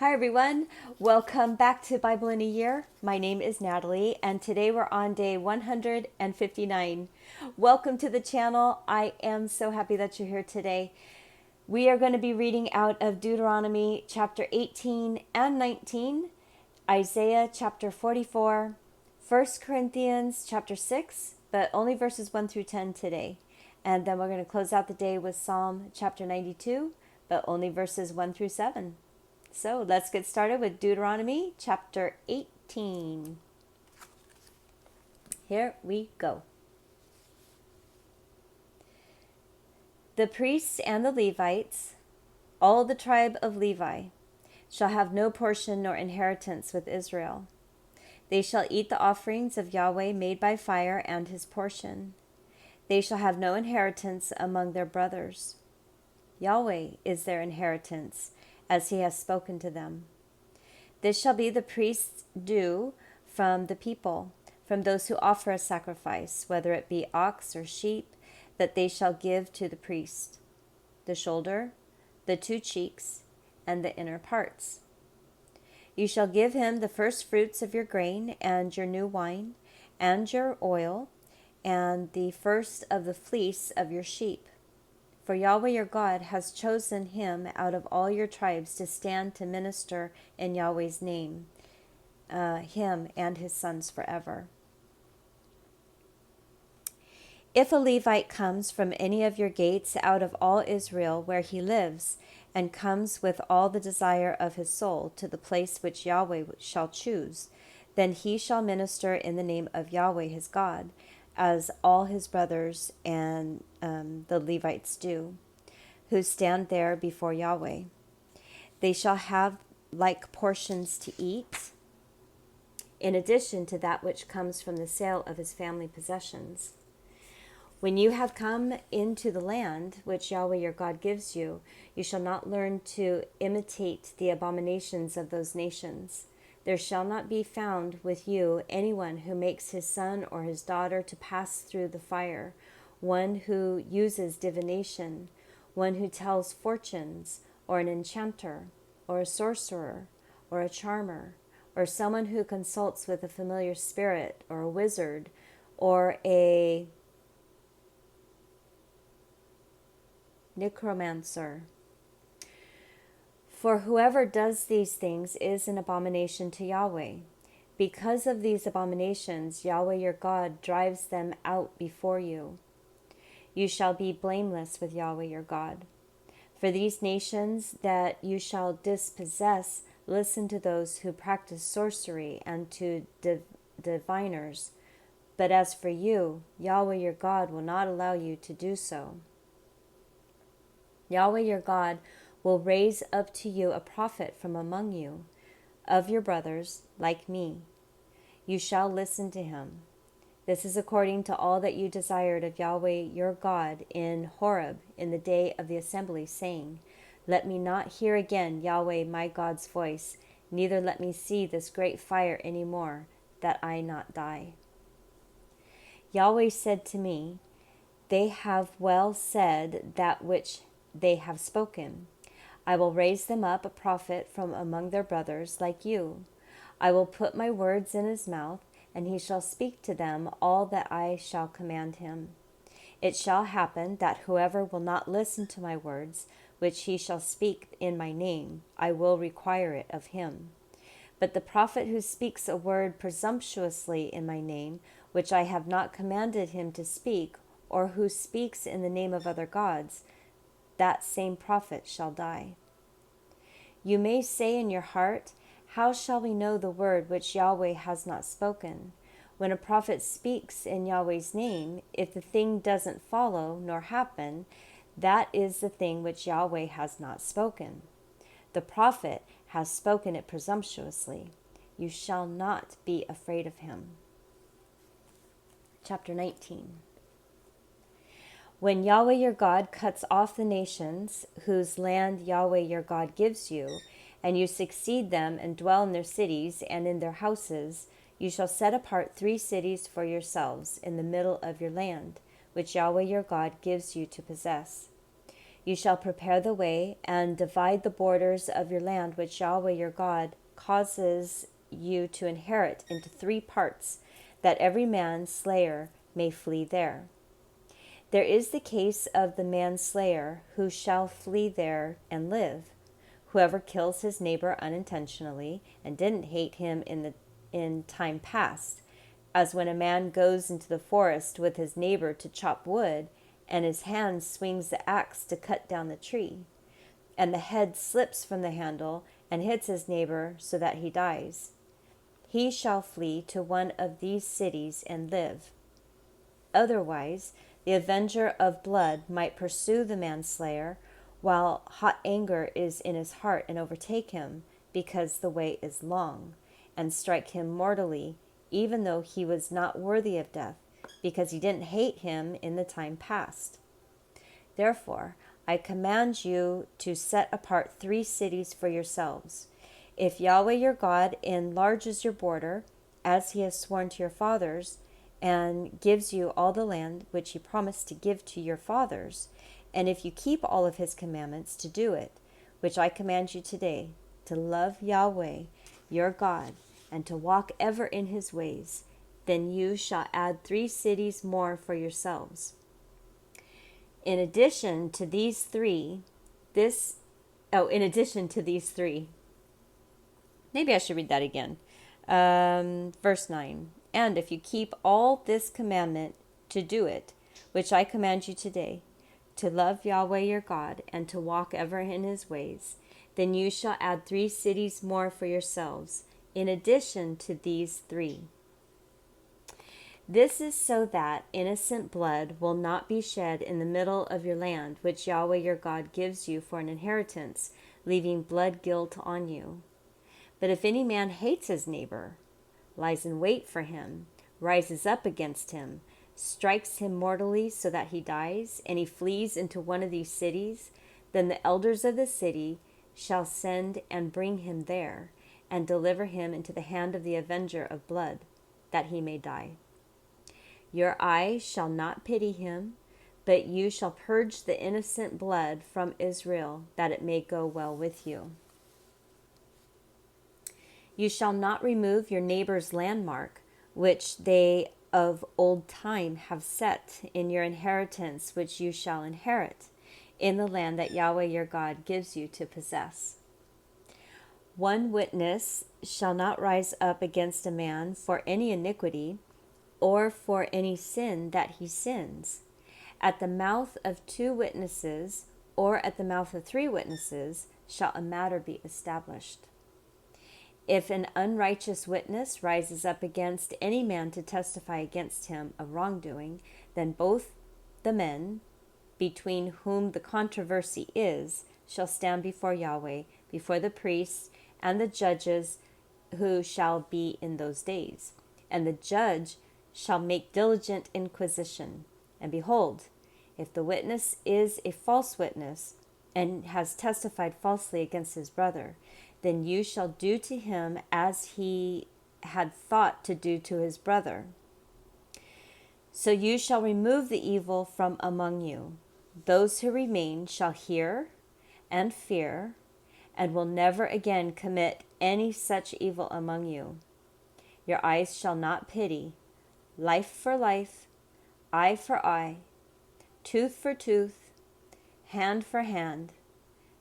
Hi everyone, welcome back to Bible in a Year. My name is Natalie and today we're on day 159. Welcome to the channel. I am so happy that you're here today. We are going to be reading out of Deuteronomy chapter 18 and 19, Isaiah chapter 44, 1Corinthians chapter 6, but only verses 1 through 10 today. And then we're going to close out the day with Psalm chapter 92, but only verses 1 through 7. So let's get started with Deuteronomy chapter 18. Here we go. The priests and the Levites, all the tribe of Levi, shall have no portion nor inheritance with Israel. They shall eat the offerings of Yahweh made by fire and his portion. They shall have no inheritance among their brothers. Yahweh is their inheritance, as he has spoken to them. This shall be the priest's due from the people, from those who offer a sacrifice, whether it be ox or sheep, that they shall give to the priest: the shoulder, the 2 cheeks, and the inner parts. You shall give him the first fruits of your grain, and your new wine, and your oil, and the first of the fleece of your sheep. For Yahweh your God has chosen him out of all your tribes to stand to minister in Yahweh's name, him and his sons forever. If a Levite comes from any of your gates out of all Israel where he lives, and comes with all the desire of his soul to the place which Yahweh shall choose, then he shall minister in the name of Yahweh his God, as all his brothers and the Levites do, who stand there before Yahweh. They shall have like portions to eat, in addition to that which comes from the sale of his family possessions. When you have come into the land which Yahweh your God gives you, you shall not learn to imitate the abominations of those nations. There shall not be found with you anyone who makes his son or his daughter to pass through the fire, one who uses divination, one who tells fortunes, or an enchanter, or a sorcerer, or a charmer, or someone who consults with a familiar spirit, or a wizard, or a necromancer. For whoever does these things is an abomination to Yahweh. Because of these abominations, Yahweh your God drives them out before you. You shall be blameless with Yahweh your God. For these nations that you shall dispossess, listen to those who practice sorcery and to diviners. But as for you, Yahweh your God will not allow you to do so. Yahweh your God will raise up to you a prophet from among you, of your brothers, like me. You shall listen to him. This is according to all that you desired of Yahweh your God in Horeb in the day of the assembly, saying, Let me not hear again Yahweh my God's voice, neither let me see this great fire any more, that I not die. Yahweh said to me, They have well said that which they have spoken. I will raise them up a prophet from among their brothers, like you. I will put my words in his mouth, and he shall speak to them all that I shall command him. It shall happen that whoever will not listen to my words, which he shall speak in my name, I will require it of him. But the prophet who speaks a word presumptuously in my name, which I have not commanded him to speak, or who speaks in the name of other gods, that same prophet shall die. You may say in your heart, How shall we know the word which Yahweh has not spoken? When a prophet speaks in Yahweh's name, if the thing doesn't follow nor happen, that is the thing which Yahweh has not spoken. The prophet has spoken it presumptuously. You shall not be afraid of him. Chapter 19. When Yahweh your God cuts off the nations whose land Yahweh your God gives you, and you succeed them and dwell in their cities and in their houses, you shall set apart 3 cities for yourselves in the middle of your land, which Yahweh your God gives you to possess. You shall prepare the way and divide the borders of your land, which Yahweh your God causes you to inherit, into 3 parts, that every manslayer may flee there. There is the case of the manslayer who shall flee there and live. Whoever kills his neighbor unintentionally and didn't hate him in time past, as when a man goes into the forest with his neighbor to chop wood, and his hand swings the axe to cut down the tree, and the head slips from the handle and hits his neighbor so that he dies. He shall flee to one of these cities and live. Otherwise, the avenger of blood might pursue the manslayer while hot anger is in his heart and overtake him, because the way is long, and strike him mortally, even though he was not worthy of death, because he didn't hate him in the time past. Therefore, I command you to set apart 3 cities for yourselves. If Yahweh your God enlarges your border, as he has sworn to your fathers, and gives you all the land which he promised to give to your fathers, and if you keep all of his commandments to do it, which I command you today, to love Yahweh your God, and to walk ever in his ways, then you shall add 3 cities more for yourselves. In addition to these three, maybe I should read that again. Verse 9. And if you keep all this commandment to do it, which I command you today, to love Yahweh your God, and to walk ever in his ways, then you shall add 3 cities more for yourselves, in addition to these 3. This is so that innocent blood will not be shed in the middle of your land, which Yahweh your God gives you for an inheritance, leaving blood guilt on you. But if any man hates his neighbor, lies in wait for him, rises up against him, strikes him mortally so that he dies, and he flees into one of these cities, then the elders of the city shall send and bring him there, and deliver him into the hand of the avenger of blood, that he may die. Your eye shall not pity him, but you shall purge the innocent blood from Israel, that it may go well with you. You shall not remove your neighbor's landmark, which they of old time have set in your inheritance, which you shall inherit, in the land that Yahweh your God gives you to possess. 1 witness shall not rise up against a man for any iniquity, or for any sin that he sins. At the mouth of 2 witnesses, or at the mouth of 3 witnesses, shall a matter be established. If an unrighteous witness rises up against any man to testify against him of wrongdoing, then both the men, between whom the controversy is, shall stand before Yahweh, before the priests and the judges who shall be in those days. And the judge shall make diligent inquisition. And behold, if the witness is a false witness, and has testified falsely against his brother, then you shall do to him as he had thought to do to his brother. So you shall remove the evil from among you. Those who remain shall hear and fear, and will never again commit any such evil among you. Your eyes shall not pity. Life for life, eye for eye, tooth for tooth, hand for hand,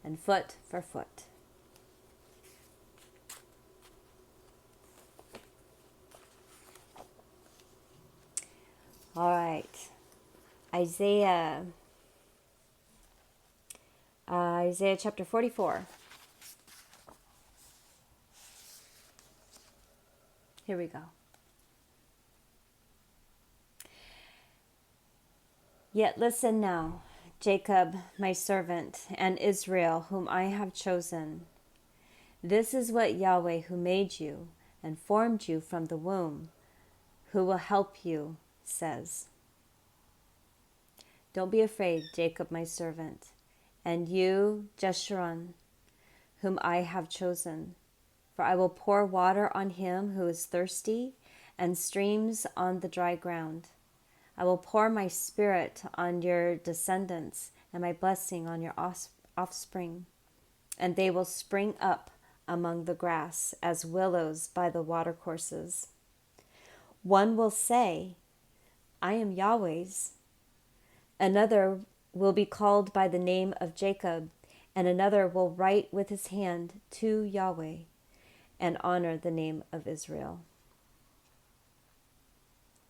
and foot for foot. All right, Isaiah chapter 44. Here we go. Yet listen now, Jacob, my servant, and Israel, whom I have chosen. This is what Yahweh, who made you and formed you from the womb, who will help you, says. Don't be afraid, Jacob, my servant, and you, Jeshurun, whom I have chosen. For I will pour water on him who is thirsty, and streams on the dry ground. I will pour my spirit on your descendants and my blessing on your offspring. And they will spring up among the grass as willows by the watercourses. One will say, I am Yahweh's. Another will be called by the name of Jacob, and another will write with his hand to Yahweh and honor the name of Israel.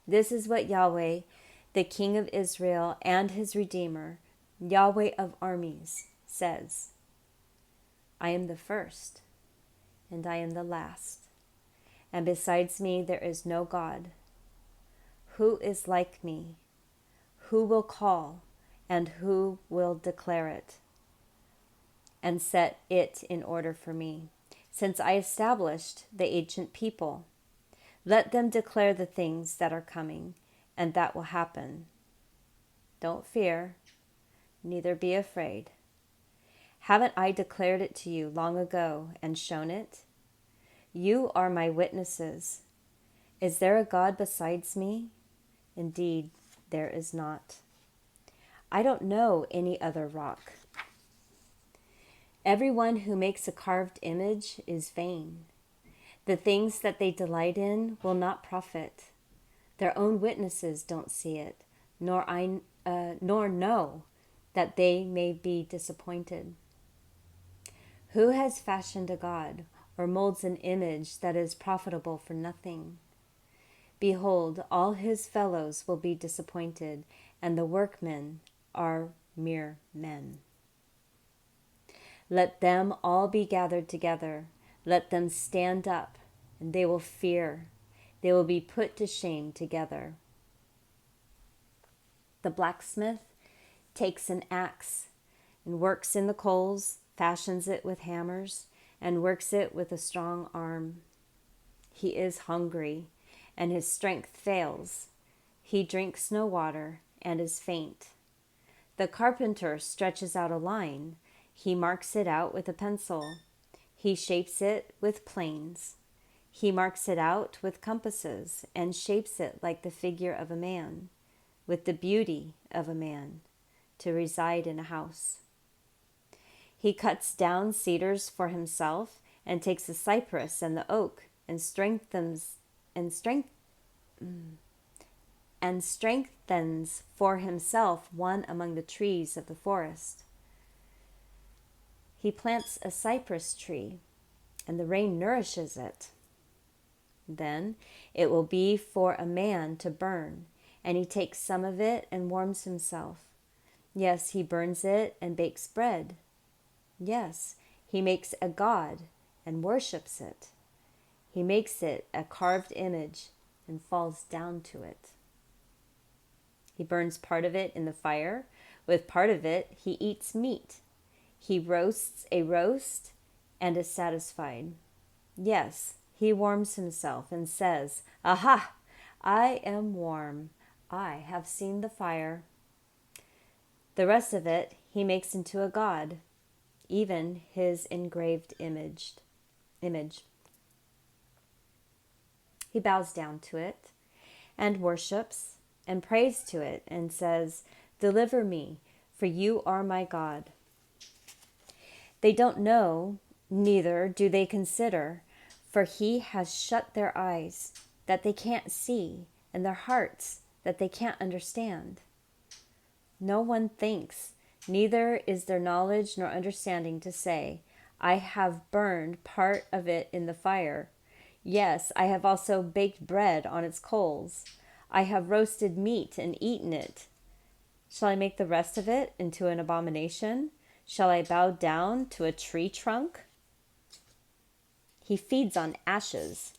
This is what Yahweh, the King of Israel and his Redeemer, Yahweh of armies, says. I am the first, and I am the last, and besides me there is no God. Who is like me? Who will call, and who will declare it, and set it in order for me? Since I established the ancient people, let them declare the things that are coming, and that will happen. Don't fear, neither be afraid. Haven't I declared it to you long ago and shown it? You are my witnesses. Is there a God besides me? Indeed, there is not. I don't know any other rock. Everyone who makes a carved image is vain. The things that they delight in will not profit. Their own witnesses don't see it, nor know that they may be disappointed. Who has fashioned a god, or molds an image that is profitable for nothing? Behold, all his fellows will be disappointed, and the workmen are mere men. Let them all be gathered together. Let them stand up, and they will fear. They will be put to shame together. The blacksmith takes an axe and works in the coals, fashions it with hammers, and works it with a strong arm. He is hungry, and his strength fails. He drinks no water and is faint. The carpenter stretches out a line. He marks it out with a pencil. He shapes it with planes. He marks it out with compasses and shapes it like the figure of a man, with the beauty of a man, to reside in a house. He cuts down cedars for himself and takes the cypress and the oak and strengthens for himself one among the trees of the forest. He plants a cypress tree, and the rain nourishes it. Then it will be for a man to burn, and he takes some of it and warms himself. Yes, he burns it and bakes bread. Yes, he makes a god and worships it. He makes it a carved image and falls down to it. He burns part of it in the fire. With part of it, he eats meat. He roasts a roast and is satisfied. Yes, he warms himself and says, Aha! I am warm. I have seen the fire. The rest of it he makes into a god, even his engraved image. He bows down to it and worships and prays to it and says, Deliver me, for you are my God. They don't know, neither do they consider, for he has shut their eyes that they can't see, and their hearts that they can't understand. No one thinks, neither is there knowledge nor understanding to say, I have burned part of it in the fire. Yes, I have also baked bread on its coals. I have roasted meat and eaten it. Shall I make the rest of it into an abomination? Shall I bow down to a tree trunk? He feeds on ashes.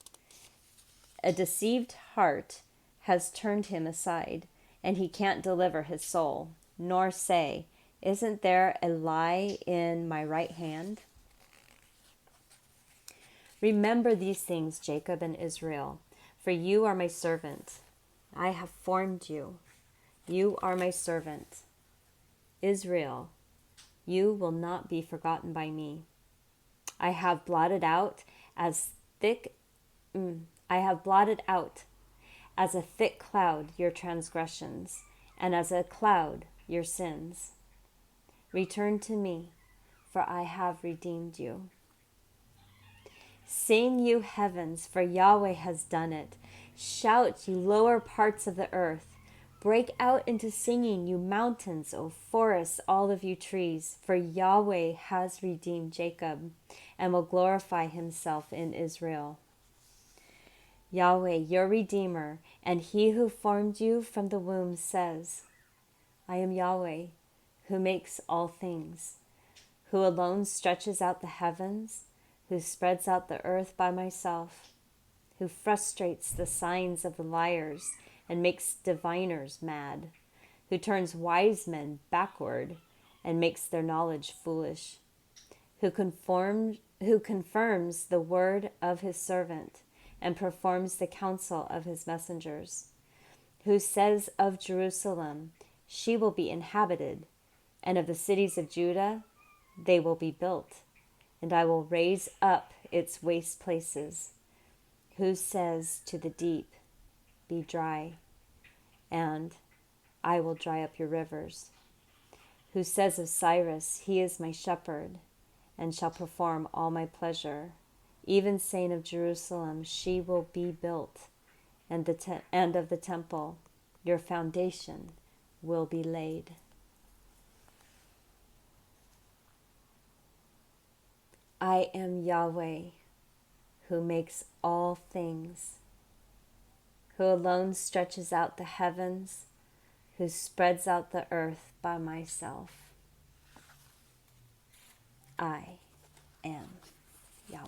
A deceived heart has turned him aside, and he can't deliver his soul, nor say, Isn't there a lie in my right hand? Remember these things, Jacob and Israel, for you are my servant. I have formed you. You are my servant. Israel, you will not be forgotten by me. I have blotted out as a thick cloud your transgressions, and as a cloud your sins. Return to me, for I have redeemed you. Sing, you heavens, for Yahweh has done it. Shout, you lower parts of the earth. Break out into singing, you mountains, O forests, all of you trees, for Yahweh has redeemed Jacob and will glorify himself in Israel. Yahweh, your Redeemer, and he who formed you from the womb says, I am Yahweh, who makes all things, who alone stretches out the heavens, who spreads out the earth by myself, who frustrates the signs of the liars and makes diviners mad, who turns wise men backward and makes their knowledge foolish, who confirms the word of his servant and performs the counsel of his messengers, who says of Jerusalem, she will be inhabited, and of the cities of Judah, they will be built, and I will raise up its waste places, who says to the deep, be dry, and I will dry up your rivers, who says of Cyrus, he is my shepherd, and shall perform all my pleasure, even saying of Jerusalem, she will be built, and of the temple, your foundation will be laid. I am Yahweh, who makes all things, who alone stretches out the heavens, who spreads out the earth by myself. I am Yahweh.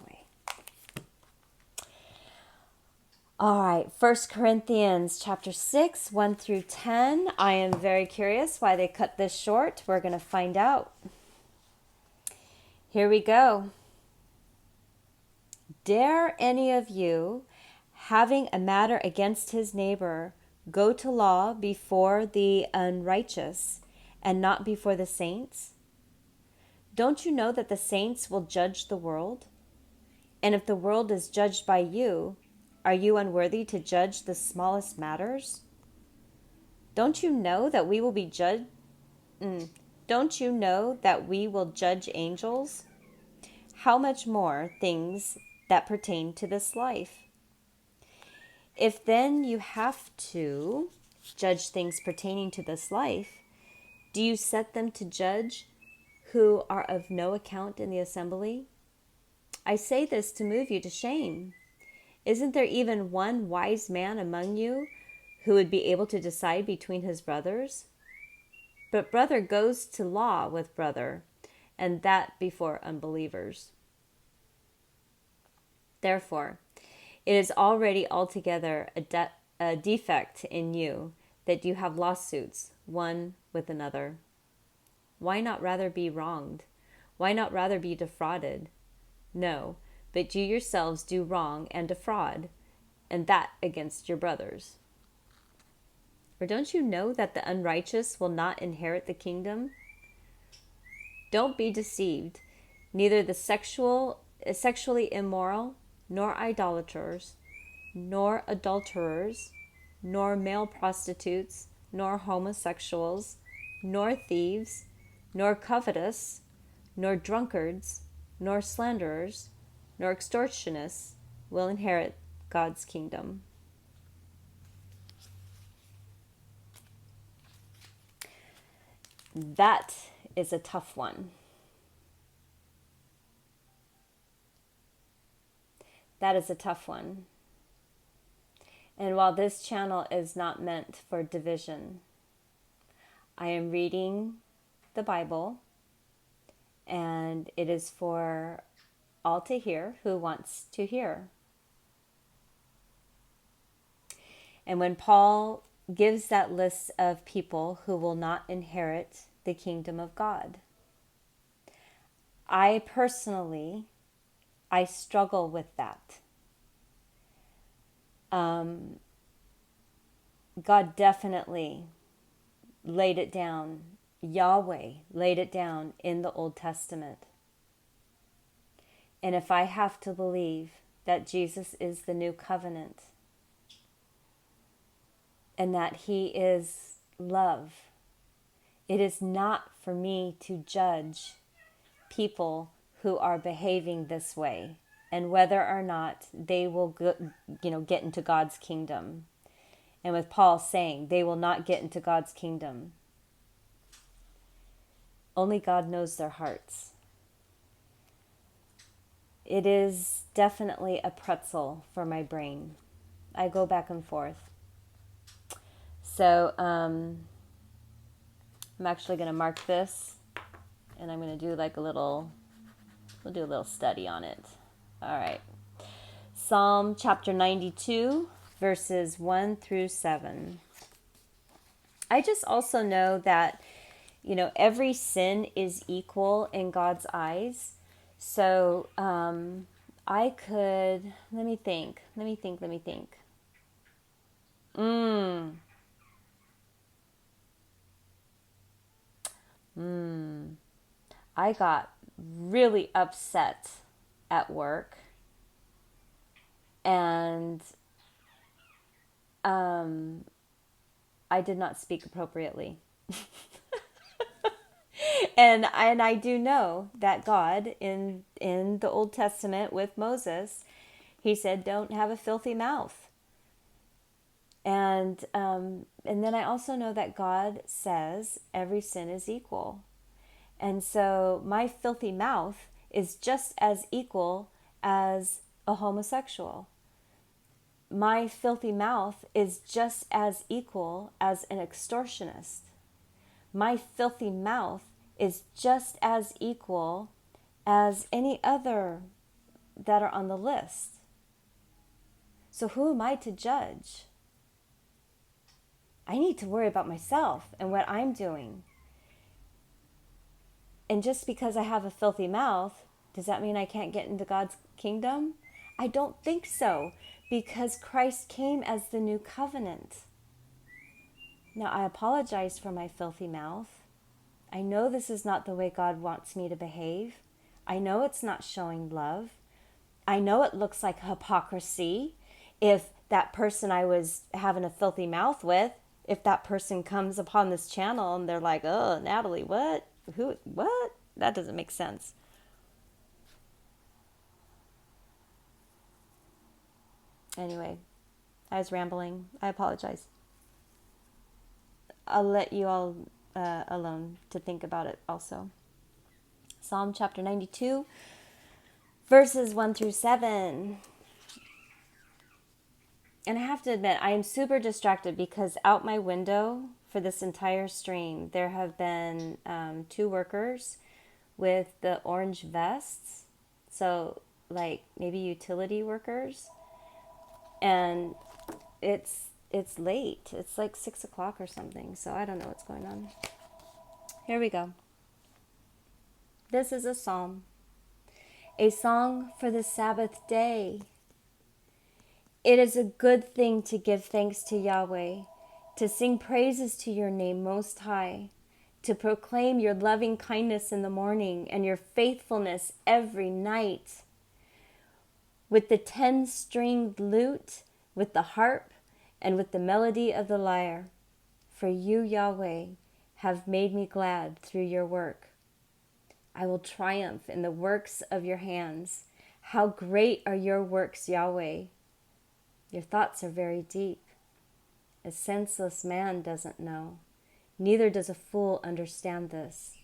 All right, 1Corinthians chapter 6, 1 through 10. I am very curious why they cut this short. We're going to find out. Here we go. Dare any of you, having a matter against his neighbor, go to law before the unrighteous and not before the saints? Don't you know that the saints will judge the world? And if the world is judged by you, are you unworthy to judge the smallest matters? Don't you know that we will be judged? Don't you know that we will judge angels? How much more things that pertain to this life? If then you have to judge things pertaining to this life, do you set them to judge who are of no account in the assembly? I say this to move you to shame. Isn't there even one wise man among you who would be able to decide between his brothers? But brother goes to law with brother, and that before unbelievers. Therefore, it is already altogether a defect in you that you have lawsuits one with another. Why not rather be wronged? Why not rather be defrauded? No, but you yourselves do wrong and defraud, and that against your brothers. Or don't you know that the unrighteous will not inherit the kingdom? Don't be deceived. Neither the sexually immoral, nor idolaters, nor adulterers, nor male prostitutes, nor homosexuals, nor thieves, nor covetous, nor drunkards, nor slanderers, nor extortionists will inherit God's kingdom. That is a tough one. That is a tough one. And while this channel is not meant for division, I am reading the Bible, and it is for all to hear who wants to hear. And when Paul gives that list of people who will not inherit the kingdom of God, I struggle with that. God definitely laid it down. Yahweh laid it down in the Old Testament. And if I have to believe that Jesus is the new covenant and that he is love, It is not for me to judge people who are behaving this way and whether or not they will get into God's kingdom. And with Paul saying they will not get into God's kingdom. Only God knows their hearts. It is definitely a pretzel for my brain. I go back and forth. So I'm actually going to mark this, and I'm going to do like we'll do a little study on it. All right. Psalm chapter 92, verses 1 through 7. I just also know that, every sin is equal in God's eyes. So I could, let me think. I got really upset at work, and I did not speak appropriately. And I do know that God in the Old Testament with Moses, he said, don't have a filthy mouth. And then I also know that God says every sin is equal. And so my filthy mouth is just as equal as a homosexual. My filthy mouth is just as equal as an extortionist. My filthy mouth is just as equal as any other that are on the list. So who am I to judge? I need to worry about myself and what I'm doing. And just because I have a filthy mouth, does that mean I can't get into God's kingdom? I don't think so, because Christ came as the new covenant. Now, I apologize for my filthy mouth. I know this is not the way God wants me to behave. I know it's not showing love. I know it looks like hypocrisy if that person I was having a filthy mouth with, if that person comes upon this channel and they're like, oh, Natalie, what? Who? What? That doesn't make sense. Anyway, I was rambling. I apologize. I'll let you all alone to think about it also. Psalm chapter 92, verses 1 through 7. And I have to admit, I am super distracted because out my window for this entire stream, there have been 2 workers with the orange vests. So like maybe utility workers. And it's late. It's like 6 o'clock or something. So I don't know what's going on. Here we go. This is a psalm. A song for the Sabbath day. It is a good thing to give thanks to Yahweh, to sing praises to your name most high, to proclaim your loving kindness in the morning and your faithfulness every night. With the 10-stringed lute, with the harp, and with the melody of the lyre. For you, Yahweh, have made me glad through your work. I will triumph in the works of your hands. How great are your works, Yahweh! Your thoughts are very deep. A senseless man doesn't know, neither does a fool understand this.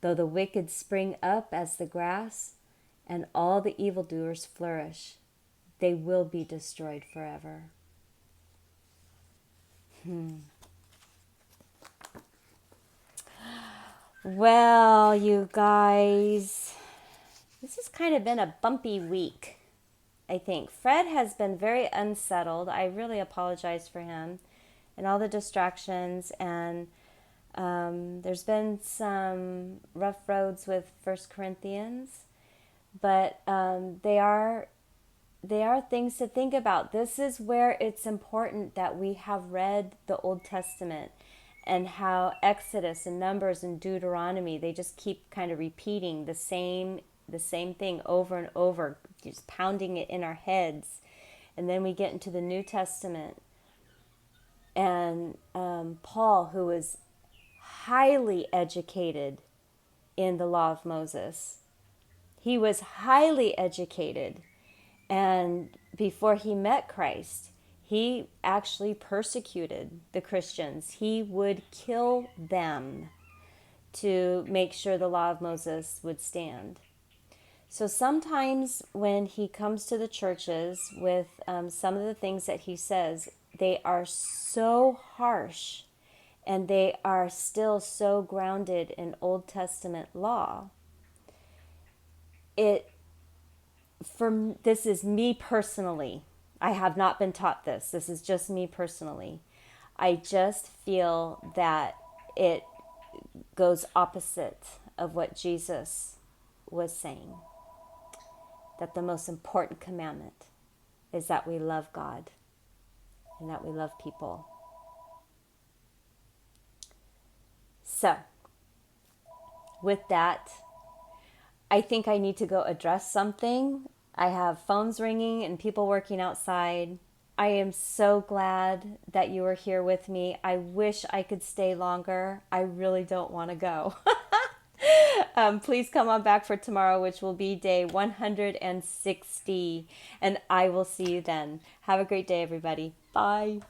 Though the wicked spring up as the grass, and all the evildoers flourish, they will be destroyed forever. Well, you guys, this has kind of been a bumpy week, I think. Fred has been very unsettled. I really apologize for him and all the distractions. And there's been some rough roads with 1Corinthians, but they are things to think about. This is where it's important that we have read the Old Testament, and how Exodus and Numbers and Deuteronomy, they just keep kind of repeating the same thing over and over, just pounding it in our heads. And then we get into the New Testament, and Paul, who was highly educated in the law of Moses. He was highly educated. And before he met Christ, he actually persecuted the Christians. He would kill them to make sure the law of Moses would stand. So sometimes when he comes to the churches with some of the things that he says, they are so harsh and they are still so grounded in Old Testament law. This is me personally. I have not been taught this. This is just me personally. I just feel that it goes opposite of what Jesus was saying. That the most important commandment is that we love God and that we love people. So, with that, I think I need to go address something. I have phones ringing and people working outside. I am so glad that you are here with me. I wish I could stay longer. I really don't want to go. Please come on back for tomorrow, which will be day 160, and I will see you then. Have a great day, everybody. Bye.